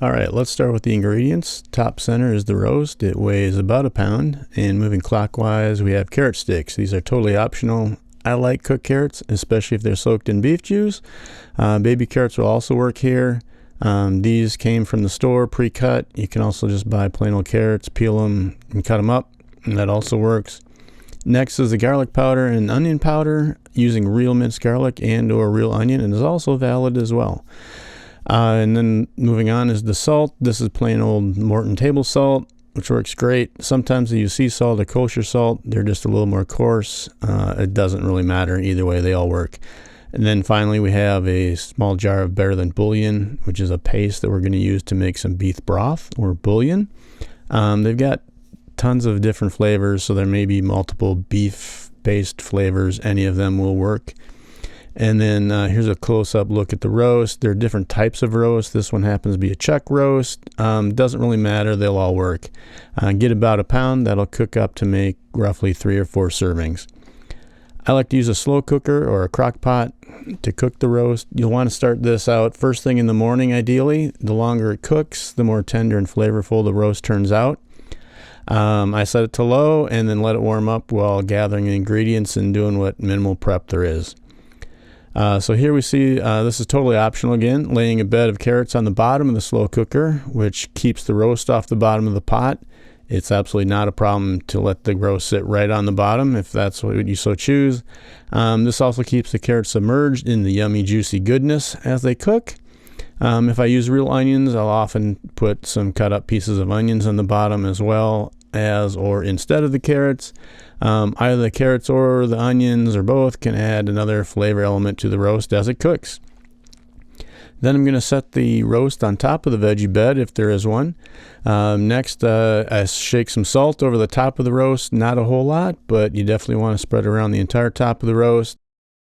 All right, let's start with the ingredients. Top center is the roast. It weighs about a pound. And moving clockwise, we have carrot sticks. These are totally optional. I like cooked carrots, especially if they're soaked in beef juice. Baby carrots will also work here. These came from the store pre-cut. You can also just buy plain old carrots, peel them, and cut them up, and that also works. Next is the garlic powder and onion powder, using real minced garlic and or real onion, and is also valid as well. And then moving on is the salt. This is plain old Morton table salt, which works great. Sometimes they use sea salt or kosher salt. They're just a little more coarse. It doesn't really matter. Either way, they all work. And then finally, we have a small jar of better than bouillon, which is a paste that we're going to use to make some beef broth or bouillon. They've got tons of different flavors, so there may be multiple beef-based flavors. Any of them will work. And then here's a close-up look at the roast. There are different types of roast. This one happens to be a chuck roast. Doesn't really matter. They'll all work. Get about a pound. That'll cook up to make roughly 3 or 4 servings. I like to use a slow cooker or a crock pot to cook the roast. You'll want to start this out first thing in the morning, ideally. The longer it cooks, the more tender and flavorful the roast turns out. I set it to low and then let it warm up while gathering the ingredients and doing what minimal prep there is. So here we see, this is totally optional again, laying a bed of carrots on the bottom of the slow cooker, which keeps the roast off the bottom of the pot. It's absolutely not a problem to let the roast sit right on the bottom if that's what you so choose. This also keeps the carrots submerged in the yummy, juicy goodness as they cook. If I use real onions, I'll often put some cut up pieces of onions on the bottom as well as or instead of the carrots. Either the carrots or the onions or both can add another flavor element to the roast as it cooks. Then I'm going to set the roast on top of the veggie bed if there is one. Next, I shake some salt over the top of the roast. Not a whole lot, but you definitely want to spread around the entire top of the roast.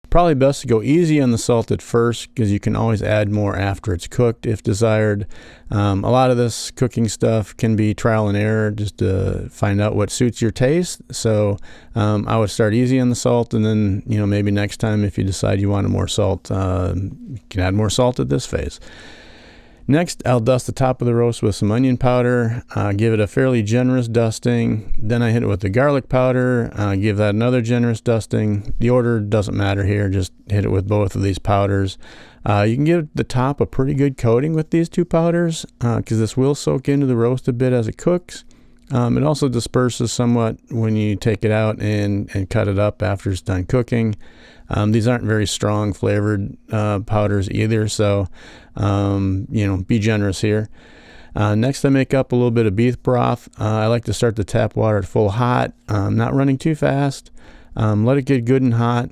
Probably best to go easy on the salt at first because you can always add more after it's cooked if desired. A lot of this cooking stuff can be trial and error just to find out what suits your taste. So I would start easy on the salt, and then maybe next time if you decide you wanted more salt, you can add more salt at this phase. Next, I'll dust the top of the roast with some onion powder, give it a fairly generous dusting. Then I hit it with the garlic powder, give that another generous dusting. The order doesn't matter here, just hit it with both of these powders. You can give the top a pretty good coating with these 2 powders because this will soak into the roast a bit as it cooks. It also disperses somewhat when you take it out and cut it up after it's done cooking. These aren't very strong flavored powders either, so be generous here. Next, I make up a little bit of beef broth. I like to start the tap water at full hot, not running too fast. Let it get good and hot.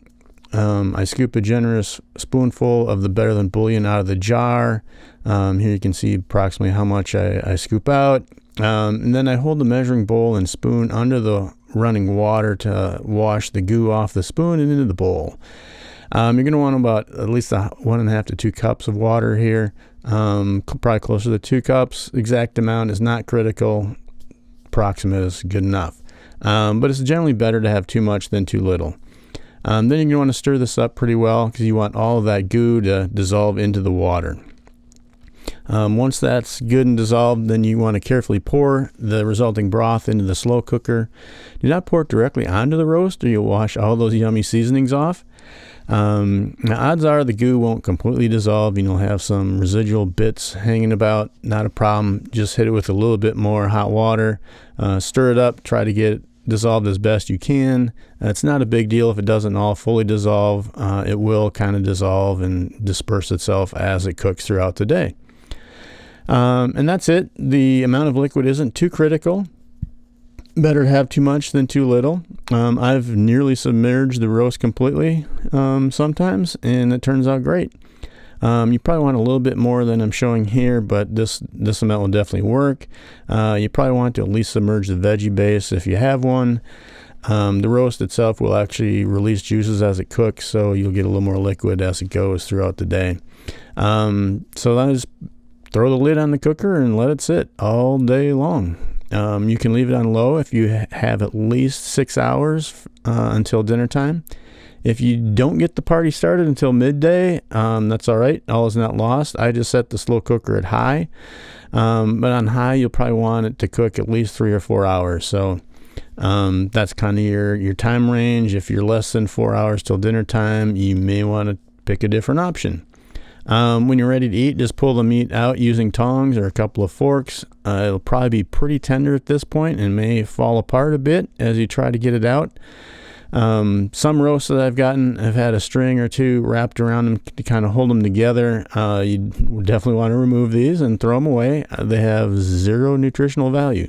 I scoop a generous spoonful of the better than bouillon out of the jar. Here you can see approximately how much I scoop out. And then I hold the measuring bowl and spoon under the running water to wash the goo off the spoon and into the bowl. You're going to want about at least 1.5 to 2 cups of water here. Probably closer to 2 cups. Exact amount is not critical. Approximate is good enough. But it's generally better to have too much than too little. Then you're going to want to stir this up pretty well because you want all of that goo to dissolve into the water. Once that's good and dissolved, then you want to carefully pour the resulting broth into the slow cooker. Do not pour it directly onto the roast or you'll wash all those yummy seasonings off. Now, odds are the goo won't completely dissolve and you'll have some residual bits hanging about. Not a problem. Just hit it with a little bit more hot water. Stir it up. Try to get it dissolved as best you can. It's not a big deal if it doesn't all fully dissolve. It will kind of dissolve and disperse itself as it cooks throughout the day. And that's it. The amount of liquid isn't too critical. Better to have too much than too little. I've nearly submerged the roast completely sometimes, and it turns out great. You probably want a little bit more than I'm showing here, but this amount will definitely work. You probably want to at least submerge the veggie base if you have one. The roast itself will actually release juices as it cooks, so you'll get a little more liquid as it goes throughout the day. So that is throw the lid on the cooker and let it sit all day long. You can leave it on low if you have at least 6 hours until dinner time. If you don't get the party started until midday, that's all right. All is not lost. I just set the slow cooker at high. But on high, you'll probably want it to cook at least 3 or 4 hours. So that's kind of your time range. If you're less than 4 hours till dinner time, you may want to pick a different option. When you're ready to eat, just pull the meat out using tongs or a couple of forks. It'll probably be pretty tender at this point and may fall apart a bit as you try to get it out. Some roasts that I've gotten have had a string or two wrapped around them to kind of hold them together. You definitely want to remove these and throw them away. They have zero nutritional value.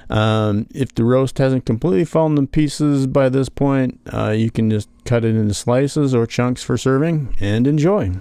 If the roast hasn't completely fallen to pieces by this point, you can just cut it into slices or chunks for serving and enjoy.